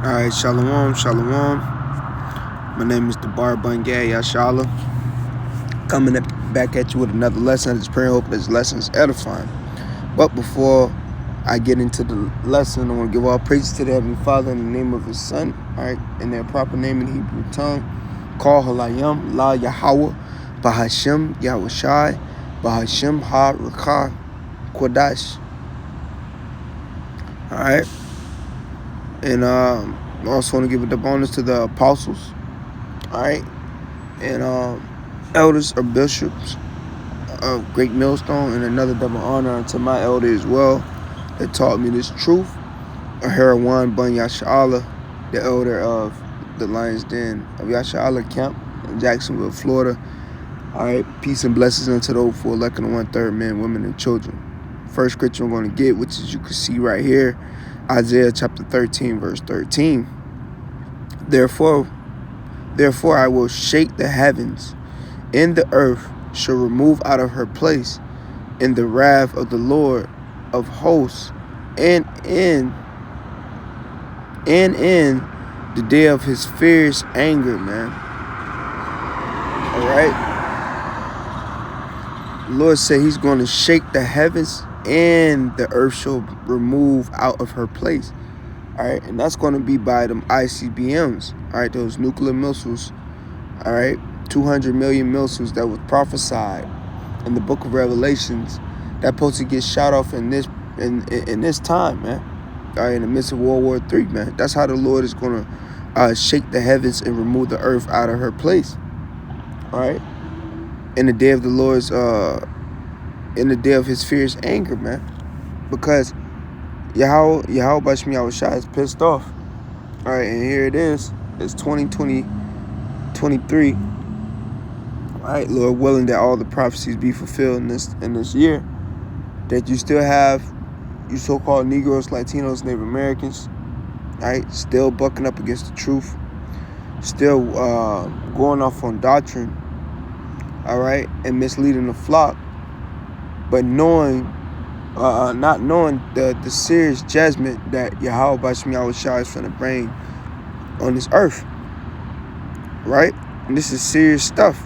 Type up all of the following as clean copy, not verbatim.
Alright, Shalom, Shalom. My name is Debar Bungay Yashala. Coming back at you with another lesson. I just pray and hope this lesson is edifying. But before I get into the lesson, I want to give all praises to the Heavenly Father in the name of His Son, alright, in their proper name in Hebrew tongue. Call Halayim, La Yahweh, Bahashem Yahushai, Bahashem Ha Rakah Kodash. Alright. And I also want to give a bonus to the apostles, all right, and elders or bishops of Great Millstone, and another double honor unto my elder as well that taught me this truth, Harawan Bun Yashala, the elder of the Lions Den of Yashala Camp in Jacksonville, Florida. All right, peace and blessings unto those for elect and 1/3 men, women, and children. First scripture I'm going to get, which is you can see right here, Isaiah chapter 13, verse 13. Therefore I will shake the heavens, and the earth shall remove out of her place in the wrath of the Lord of hosts, and in the day of his fierce anger, man. All right. The Lord said he's going to shake the heavens, and the earth shall remove out of her place. All right, and that's going to be by them ICBMs. All right, those nuclear missiles. All right, 200 million missiles that was prophesied in the book of Revelations that supposed to get shot off in this time, man. All right, in the midst of World War III, man. That's how the Lord is going to shake the heavens and remove the earth out of her place. All right, in the day of the Lord's, in the day of his fierce anger, man, because Yahweh Bashmi Yahushai is pissed off. All right, and here it is. It's 2023. All right, Lord willing that all the prophecies be fulfilled in this year. That you still have you so-called Negroes, Latinos, Native Americans, all right, still bucking up against the truth, still going off on doctrine, all right, and misleading the flock, but not knowing the serious judgment that Yahweh Bashmi Yahushai is going to bring on this earth, right? And this is serious stuff.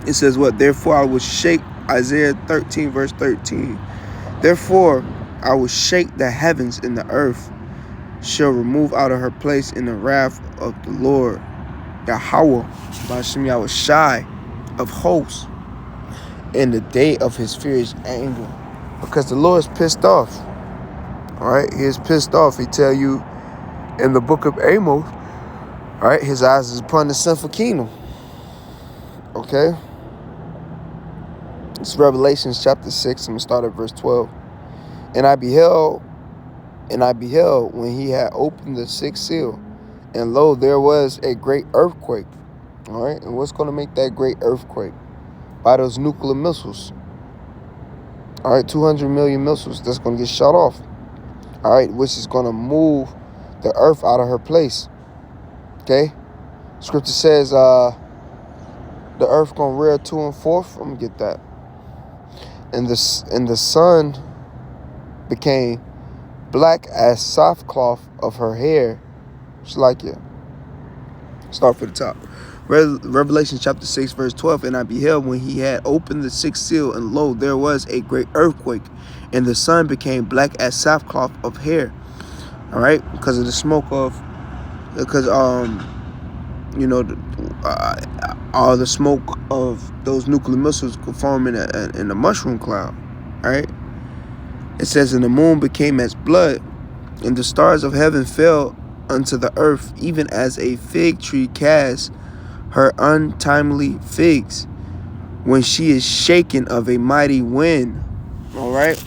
It says what? Therefore I will shake, Isaiah 13, verse 13. Therefore I will shake the heavens, and the earth shall remove out of her place in the wrath of the Lord, Yahweh Bashmi Yahushai of hosts, in the day of his fierce anger. Because the Lord is pissed off. All right, he is pissed off. He tell you in the book of Amos, all right, his eyes is upon the sinful kingdom. Okay, it's Revelation chapter 6. I'm gonna start at verse 12. And I beheld when he had opened the sixth seal, and lo, there was a great earthquake. All right, and what's gonna make that great earthquake? By those nuclear missiles. All right, 200 million missiles that's going to get shot off. All right, which is going to move the earth out of her place. Okay? Scripture says the earth going to rear to and forth. I'm going to get that. And the sun became black as sackcloth of her hair. Just like it. Start from the top. Revelation chapter 6, verse 12. And I beheld when he had opened the sixth seal, and lo, there was a great earthquake, and the sun became black as sackcloth of hair. All right, because of the smoke of, because all the smoke of those nuclear missiles could form in a mushroom cloud. All right, it says, and the moon became as blood, and the stars of heaven fell unto the earth, even as a fig tree casts her untimely figs when she is shaken of a mighty wind. All right,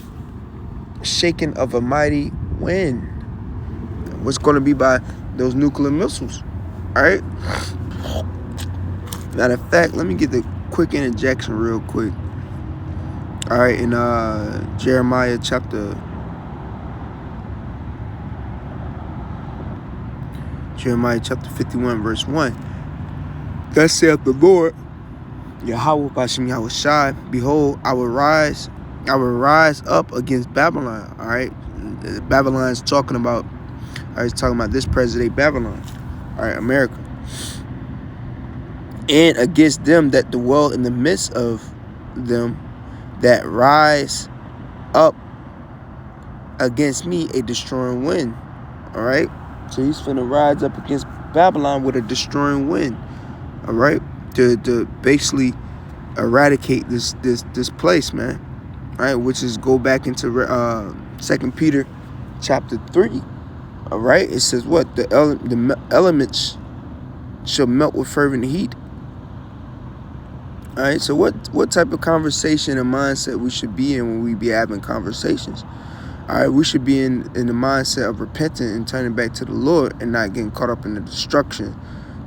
shaken of a mighty wind. What's going to be by those nuclear missiles? All right. Matter of fact, let me get the quick interjection real quick. All right, in Jeremiah chapter 51, verse 1. Thus saith the Lord, Yahweh Bashim Yahushai, behold, I will rise up against Babylon. All right, Babylon is talking about All right, he's talking about this present day Babylon. All right, America. And against them that dwell in the midst of them that rise up against me a destroying wind. All right, so he's finna rise up against Babylon with a destroying wind. All right, to basically eradicate this place, man. All right, which is go back into 2 Peter chapter 3. All right, it says what? The elements shall melt with fervent heat. All right, so what type of conversation and mindset we should be in when we be having conversations? All right, we should be in the mindset of repenting and turning back to the Lord and not getting caught up in the destruction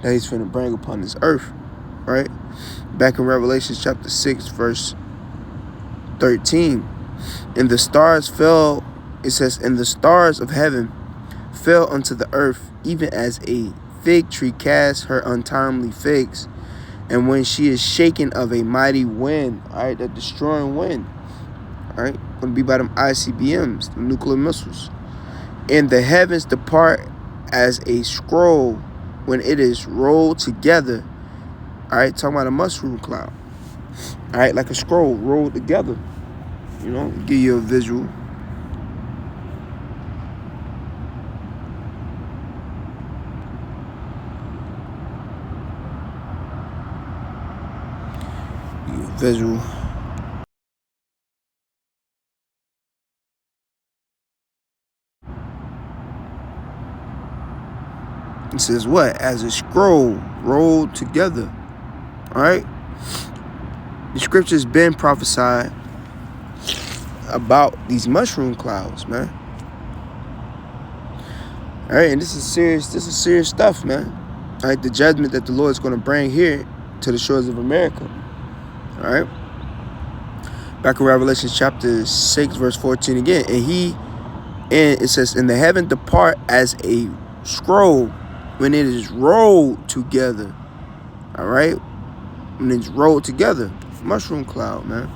that he's finna bring upon this earth. All right, back in Revelation chapter 6, verse 13, and the stars fell, it says, and the stars of heaven fell unto the earth, even as a fig tree casts her untimely figs, and when she is shaken of a mighty wind, all right, a destroying wind, all right, going to be by them ICBMs, the nuclear missiles, and the heavens depart as a scroll when it is rolled together. All right, talking about a mushroom cloud. All right, like a scroll rolled together. You know, give you a visual. Visual. It says what? As a scroll rolled together. All right. The scriptures been prophesied about these mushroom clouds, man. All right, and this is serious stuff, man. All right, the judgment that the Lord is going to bring here to the shores of America. All right. Back in Revelation chapter 6, verse 14 again. And it says, and the heaven depart as a scroll when it is rolled together. All right. When it's rolled together. Mushroom cloud, man.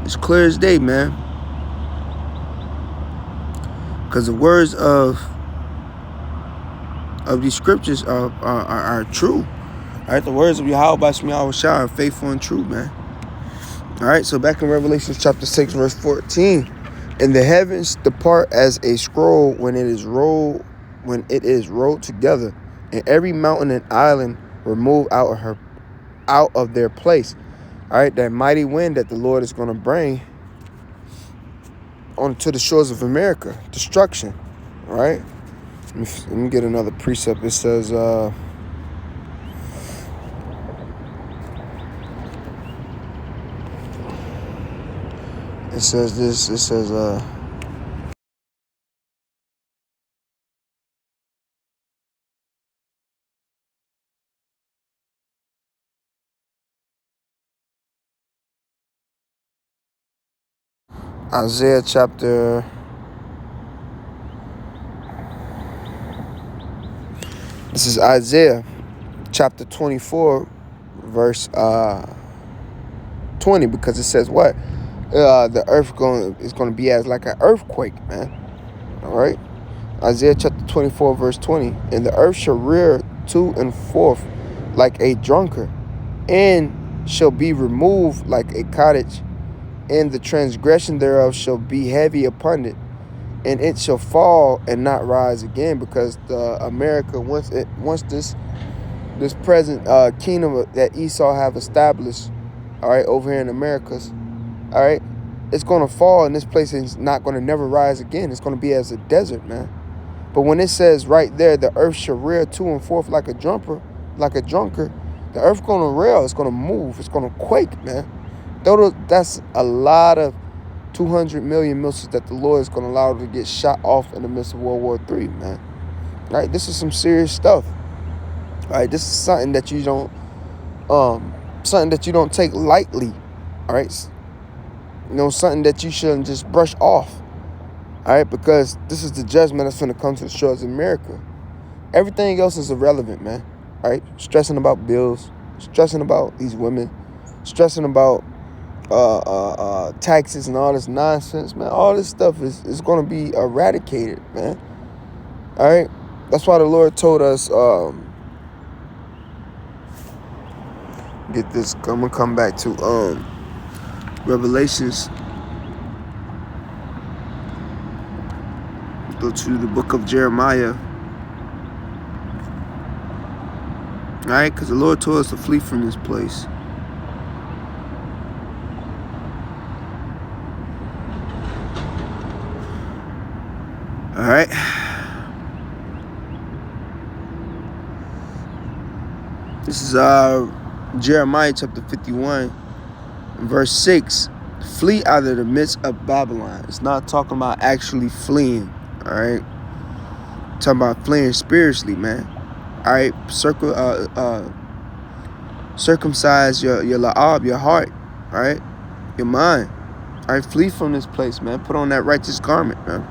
It's clear as day, man. Because the words of these scriptures are true. All right, the words of Yahweh Bashmiah Shah are faithful and true, man. All right, so back in Revelation chapter 6, verse 14, and the heavens depart as a scroll when it is rolled together, and every mountain and island removed out of their place. All right, that mighty wind that the Lord is going to bring onto the shores of America, destruction. All right, let me get another precept. It says, It says Isaiah chapter, this is Isaiah chapter 24, verse 20, because it says what? The earth is going to be as like an earthquake, man. All right. Isaiah chapter 24, verse 20. And the earth shall rear to and forth like a drunkard, and shall be removed like a cottage, and the transgression thereof shall be heavy upon it, and it shall fall and not rise again, because the America, once this present kingdom that Esau have established, all right, over here in Americas, all right, it's going to fall, and this place is not going to never rise again. It's going to be as a desert, man. But when it says right there, the earth shall rear to and forth like a drunkard, the earth going to rail. It's going to move. It's going to quake, man. That's a lot of 200 million missiles that the Lord is going to allow to get shot off in the midst of World War III, man. All right, this is some serious stuff. All right, this is something that you don't take lightly. All right, you know, something that you shouldn't just brush off. All right, because this is the judgment that's going to come to the shores of America. Everything else is irrelevant, man. All right, stressing about bills, stressing about these women, stressing about taxes and all this nonsense, man. All this stuff is going to be eradicated, man. All right. That's why the Lord told us. Get this. I'm gonna come back to Revelations. Go to the book of Jeremiah. All right, because the Lord told us to flee from this place. All right. This is Jeremiah chapter 51, verse 6. Flee out of the midst of Babylon. It's not talking about actually fleeing. All right. It's talking about fleeing spiritually, man. All right. Circumcise your la'ab, your heart. All right. Your mind. All right. Flee from this place, man. Put on that righteous garment, man.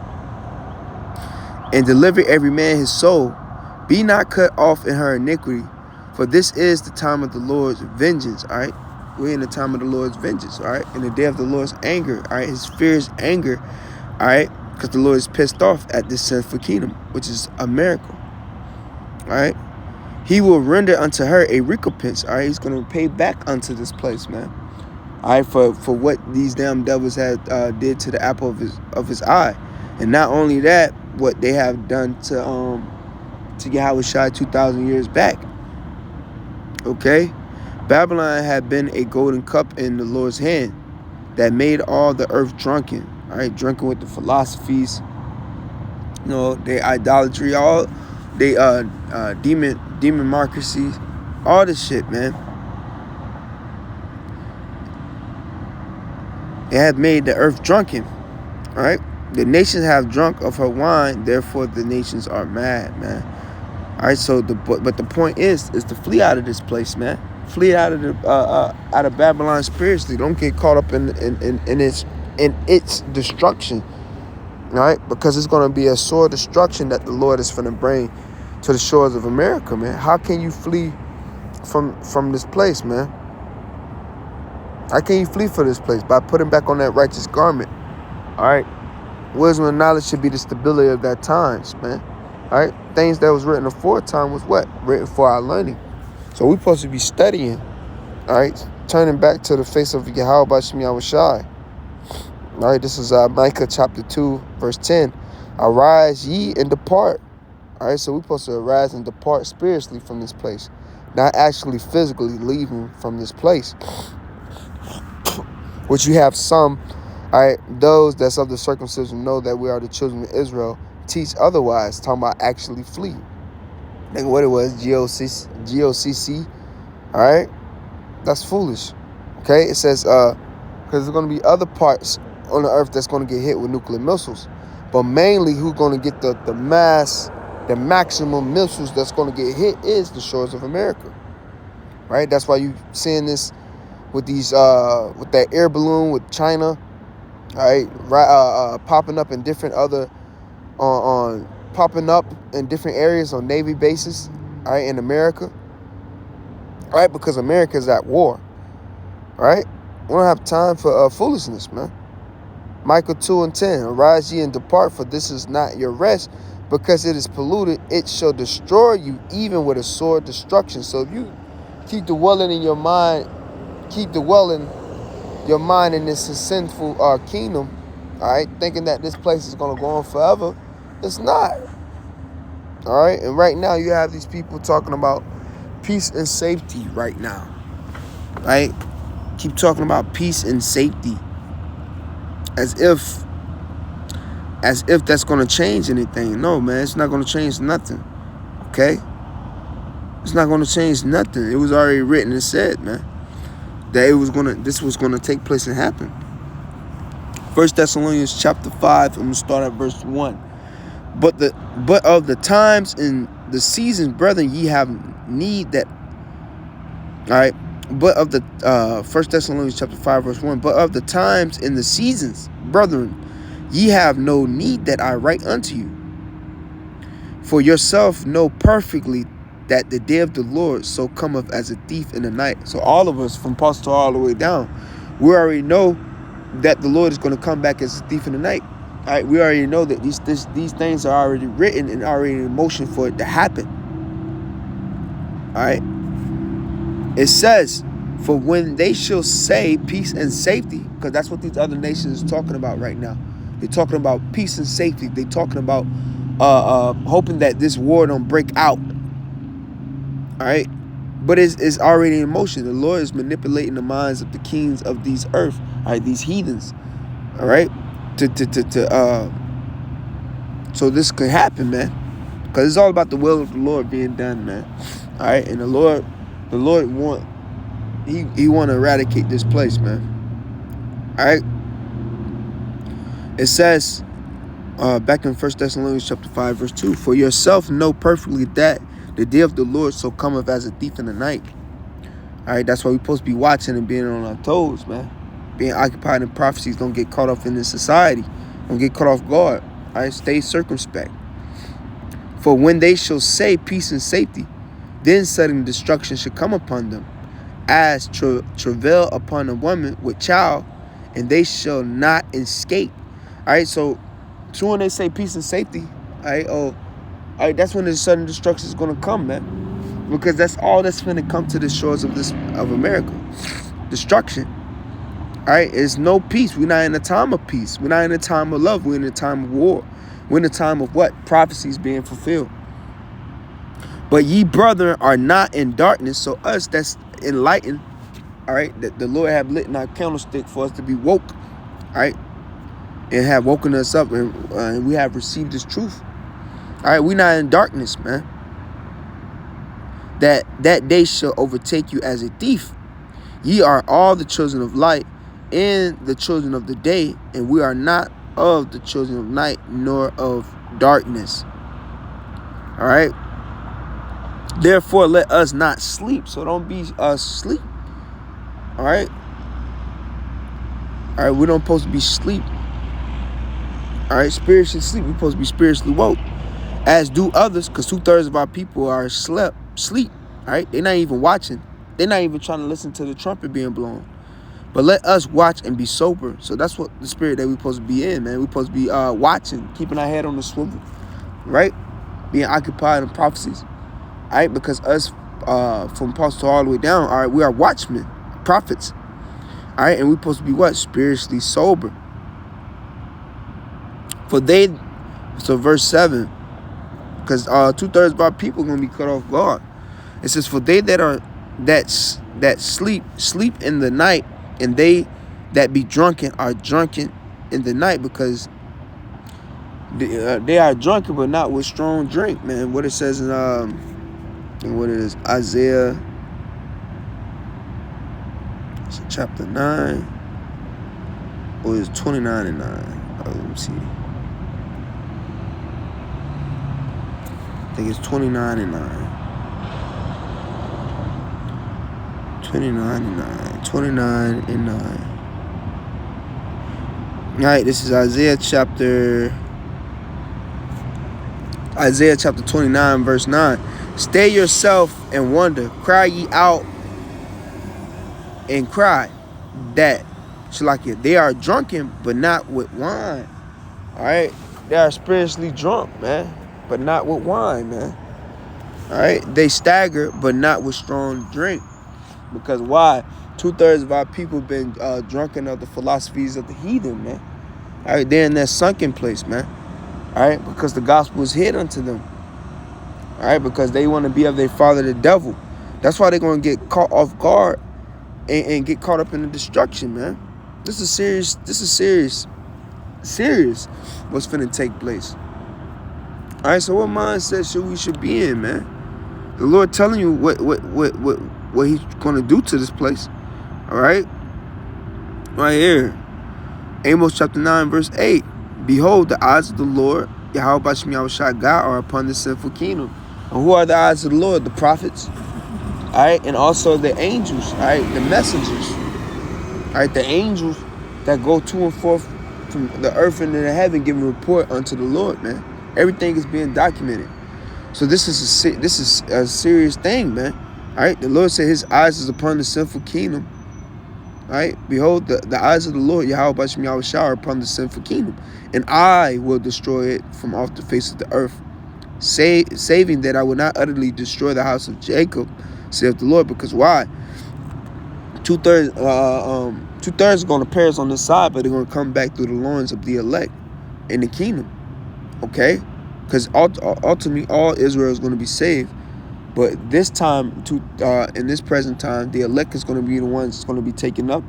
And deliver every man his soul. Be not cut off in her iniquity. For this is the time of the Lord's vengeance, all right? We're in the time of the Lord's vengeance, all right? In the day of the Lord's anger, all right? His fierce anger, all right? Because the Lord is pissed off at this sinful kingdom, which is America, all right? He will render unto her a recompense, all right? He's going to pay back unto this place, man, all right? For what these damn devils had did to the apple of his eye. And not only that, what they have done to Yahushua 2,000 years back. Okay, Babylon had been a golden cup in the Lord's hand that made all the earth drunken. All right, drunken with the philosophies, you know, their idolatry, all they democracy, all this shit, man. It had made the earth drunken. All right, the nations have drunk of her wine, therefore the nations are mad, man. All right, so the point is to flee out of this place, man. Flee out of Babylon spiritually. Don't get caught up in its destruction, all right? Because it's going to be a sore destruction that the Lord is going to bring to the shores of America, man. How can you flee from this place, man? How can you flee from this place? By putting back on that righteous garment, all right? Wisdom and knowledge should be the stability of that times, man. All right, things that was written aforetime was what? Written for our learning. So we're supposed to be studying, all right, turning back to the face of Yahweh B'Shem Yahushai. All right, this is Micah chapter 2, verse 10. Arise ye and depart. All right, so we're supposed to arise and depart spiritually from this place, not actually physically leaving from this place. Which you have some, all right, those that's of the circumcision know that we are the children of Israel. Teach otherwise, talking about actually flee. Think what it was, GOCC, all right? That's foolish, okay? It says, because there's going to be other parts on the earth that's going to get hit with nuclear missiles. But mainly who's going to get the maximum missiles that's going to get hit is the shores of America, right? That's why you seeing this with these, with that air balloon with China, all right, popping up in different other, popping up in different areas on Navy bases, all right, in America, all right, because America is at war, all right? We don't have time for foolishness, man. Micah 2:10, arise ye and depart, for this is not your rest, because it is polluted. It shall destroy you, even with a sore destruction. So if you keep dwelling in your mind, your mind in this sinful kingdom, all right, thinking that this place is going to go on forever, it's not. All right, and right now you have these people talking about peace and safety right now, right? Keep talking about peace and safety as if that's going to change anything. No, man, it's not going to change nothing, okay? It's not going to change nothing. It was already written and said, man, that this was going to take place and happen. 1 Thessalonians chapter 5, I'm going to start at verse 1. But of the times and the seasons, brethren, ye have need that, all right, but of the 1 Thessalonians chapter 5, verse 1, but of the times and the seasons, brethren, ye have no need that I write unto you. For yourself know perfectly that the day of the Lord so cometh as a thief in the night. So all of us, from Apostle all the way down, We already know that the Lord is going to come back as a thief in the night. All right, we already know that these things are already written and already in motion for it to happen. All right. It says, for when they shall say peace and safety, because that's what these other nations are talking about right now. They're talking about peace and safety. They're talking about hoping that this war don't break out. All right. But it's already in motion. The Lord is manipulating the minds of the kings of these earth. All right, these heathens. All right. So this could happen, man. Because it's all about the will of the Lord being done, man. All right. And the Lord want to eradicate this place, man. All right. It says back in 1 Thessalonians chapter 5 verse 2, for yourself know perfectly that the day of the Lord so cometh as a thief in the night. All right, that's why we're supposed to be watching and being on our toes, man. Being occupied in prophecies. Don't get caught up in this society. Don't get caught off guard. All right, stay circumspect. For when they shall say peace and safety, then sudden destruction shall come upon them, as travail upon a woman with child, and they shall not escape. All right, so when they say peace and safety, all right, that's when the sudden destruction is going to come, man. Because that's all that's going to come to the shores of America. Destruction. All right, it's no peace. We're not in a time of peace. We're not in a time of love. We're in a time of war. We're in a time of what? Prophecies being fulfilled. But ye brethren are not in darkness. So us that's enlightened, all right, that the Lord have lit in our candlestick for us to be woke, all right, and have woken us up, and we have received this truth. All right, we're not in darkness, man. That day shall overtake you as a thief. Ye are all the children of light and the children of the day, and we are not of the children of night nor of darkness. All right. Therefore, let us not sleep. So don't be asleep. All right. All right. We don't supposed to be asleep. All right. Spiritually sleep. We're supposed to be spiritually woke, as do others, because 2/3 of our people are sleep. All right. They're not even watching. They're not even trying to listen to the trumpet being blown. But let us watch and be sober. So that's what the spirit that we're supposed to be in, man. We're supposed to be watching, keeping our head on the swivel, right? Being occupied in prophecies, all right? Because us, from apostle all the way down, all right, we are watchmen, prophets, all right? And we're supposed to be what? Spiritually sober. So verse 7, because 2/3 of our people are going to be cut off guard. It says, for they that sleep in the night, and they that be drunken are drunken in the night, because they are drunken, but not with strong drink, man. What it says in what it is, Isaiah chapter 9, or is 29 and 9? Let me see. I think it's 29 and 9. 29 and 9. All right, this is Isaiah chapter 29, verse 9. Stay yourself and wonder. Cry ye out and cry. That, Shalakia, they are drunken, but not with wine. All right, they are spiritually drunk, man, but not with wine, man. All right, they stagger, but not with strong drink. Because why? 2/3 of our people have been drunken of the philosophies of the heathen, man. All right, they're in that sunken place, man. All right, because the gospel is hid unto them. All right, because they want to be of their father, the devil. That's why they're going to get caught off guard and get caught up in the destruction, man. This is serious. Serious. What's finna take place? All right, so what mindset should be in, man? The Lord telling you what He's going to do to this place. All right, right here, Amos chapter 9, verse 8. Behold, the eyes of the Lord, Yahweh B'Shem Yahushua God, are upon this sinful kingdom. And who are the eyes of the Lord? The prophets. All right, and also the angels. All right, the messengers. All right, the angels that go to and forth from the earth and the heaven, giving a report unto the Lord, man. Everything is being documented. So this is a serious thing, man. All right, the Lord said His eyes is upon the sinful kingdom. Right? Behold, the eyes of the Lord, Yahweh Bashem Yahweh shower upon the sinful kingdom, and I will destroy it from off the face of the earth, saving that I will not utterly destroy the house of Jacob, saith the Lord. Because why? Two-thirds are going to perish on this side, but they're going to come back through the loins of the elect in the kingdom. Okay? Because ultimately all Israel is going to be saved. But this time, in this present time, the elect is going to be the ones that's going to be taken up,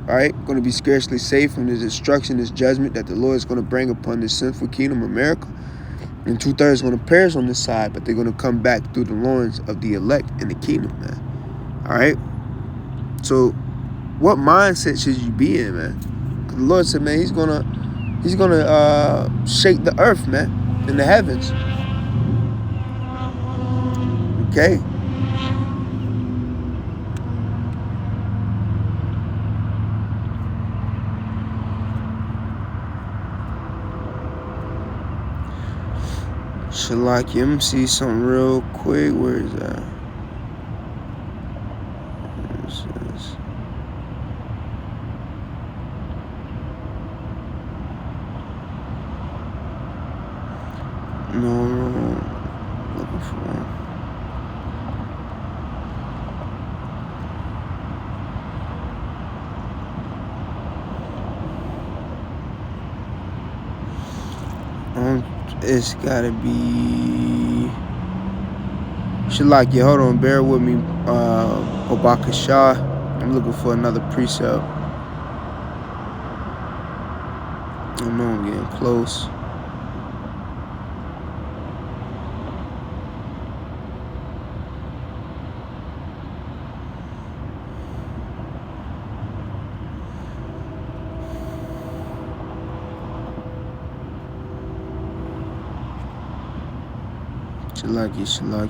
right? Going to be scarcely saved from the destruction, this judgment that the Lord is going to bring upon this sinful kingdom of America. And 2/3 is going to perish on this side, but they're going to come back through the loins of the elect in the kingdom, man. All right? So, what mindset should you be in, man? 'Cause the Lord said, man, He's gonna shake the earth, man, in the heavens. Okay. Shalaki, let me see something real quick. Where is that? No, looking for. It's gotta be Shalaki. Hold on, bear with me. Obakashah. I'm looking for another precept. I know I'm getting close.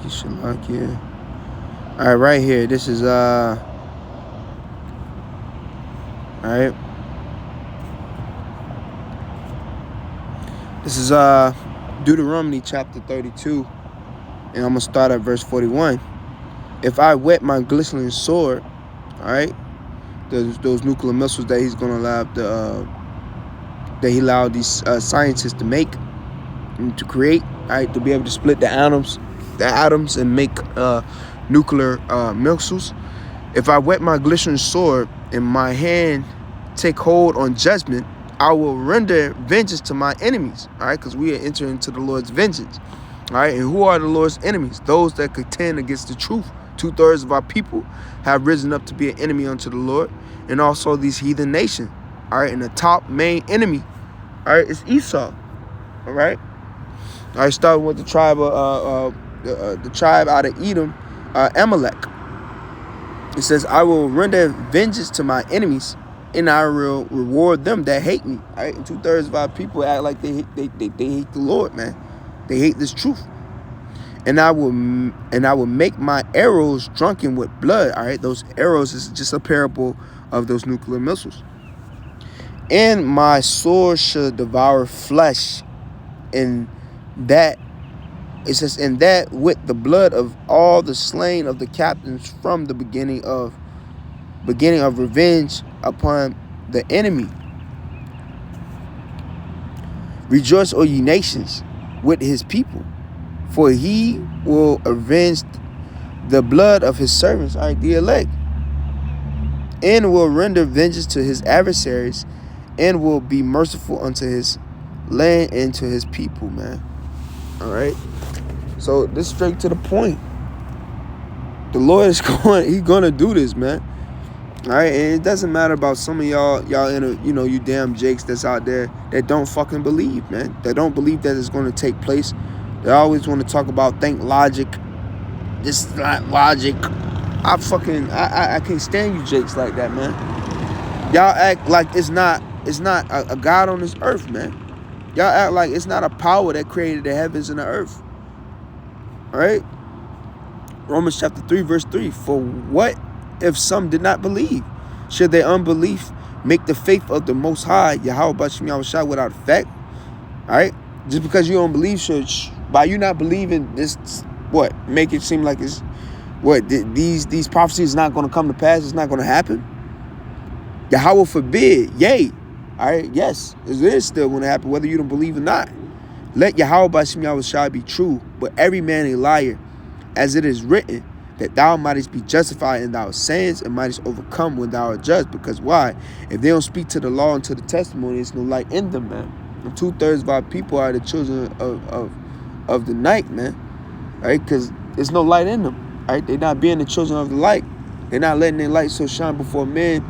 Shalaki. All right, right here. This is all right. This is Deuteronomy chapter 32, and I'm gonna start at verse 41. If I wet my glistening sword, all right, those nuclear missiles that he's gonna allow that he allowed these scientists to make and to create, all right, to be able to split the atoms and make nuclear missiles. If I wet my glistening sword and my hand take hold on judgment, I will render vengeance to my enemies. All right, because we are entering into the Lord's vengeance. All right, and who are the Lord's enemies? Those that contend against the truth. 2/3 of our people have risen up to be an enemy unto the Lord, and also these heathen nations. All right, and the top main enemy, all right, is Esau. All right. I started with the tribe out of Edom, Amalek. It says, I will render vengeance to my enemies, and I will reward them that hate me. All right? And 2/3 of our people act like they hate the Lord, man. They hate this truth. And I will make my arrows drunken with blood. All right, those arrows is just a parable of those nuclear missiles. And my sword shall devour flesh, and that it says, and that with the blood of all the slain of the captains from the beginning of revenge upon the enemy. Rejoice, O ye nations, with his people, for he will avenge the blood of his servants, all right, the elect, and will render vengeance to his adversaries, and will be merciful unto his land and to his people, man. All right. So this is straight to the point. The Lord is he's gonna do this, man. All right, and it doesn't matter about some of y'all you damn jakes that's out there that don't fucking believe, man. That don't believe that it's gonna take place. They always want to talk about think logic. This is not logic. I can't stand you jakes like that, man. Y'all act like it's not a God on this earth, man. Y'all act like it's not a power that created the heavens and the earth. All right? Romans chapter 3, verse 3. For what if some did not believe? Should their unbelief make the faith of the Most High, Yahweh Bashem Yahweh Shai, without effect? All right? Just because you don't believe, by you not believing, this, make it seem like it's, these prophecies is not going to come to pass? It's not going to happen? Yahweh forbid, yea. All right, yes, it is still going to happen, whether you don't believe or not. Let Yahweh B'Shem Yahweh Shai be true, but every man a liar, as it is written, that thou mightest be justified in thy sayings and mightest overcome when thou art judged. Because why? If they don't speak to the law and to the testimony, there's no light in them, man. And 2/3 of our people are the children of the night, man. Right? Because there's no light in them. Right? They're not being the children of the light. They're not letting their light so shine before men.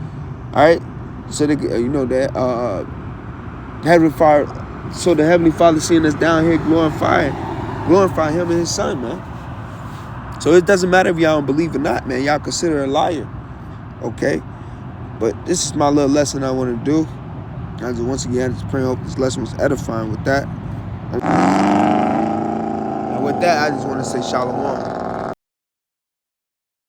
All right? So they, that Heavenly Father, so the Heavenly Father seeing us down here glorify Him and His Son, man. So it doesn't matter if y'all don't believe or not, man. Y'all consider a liar, okay? But this is my little lesson I want to do. I just once again just pray, hope this lesson was edifying with that. And with that, I just want to say shalom.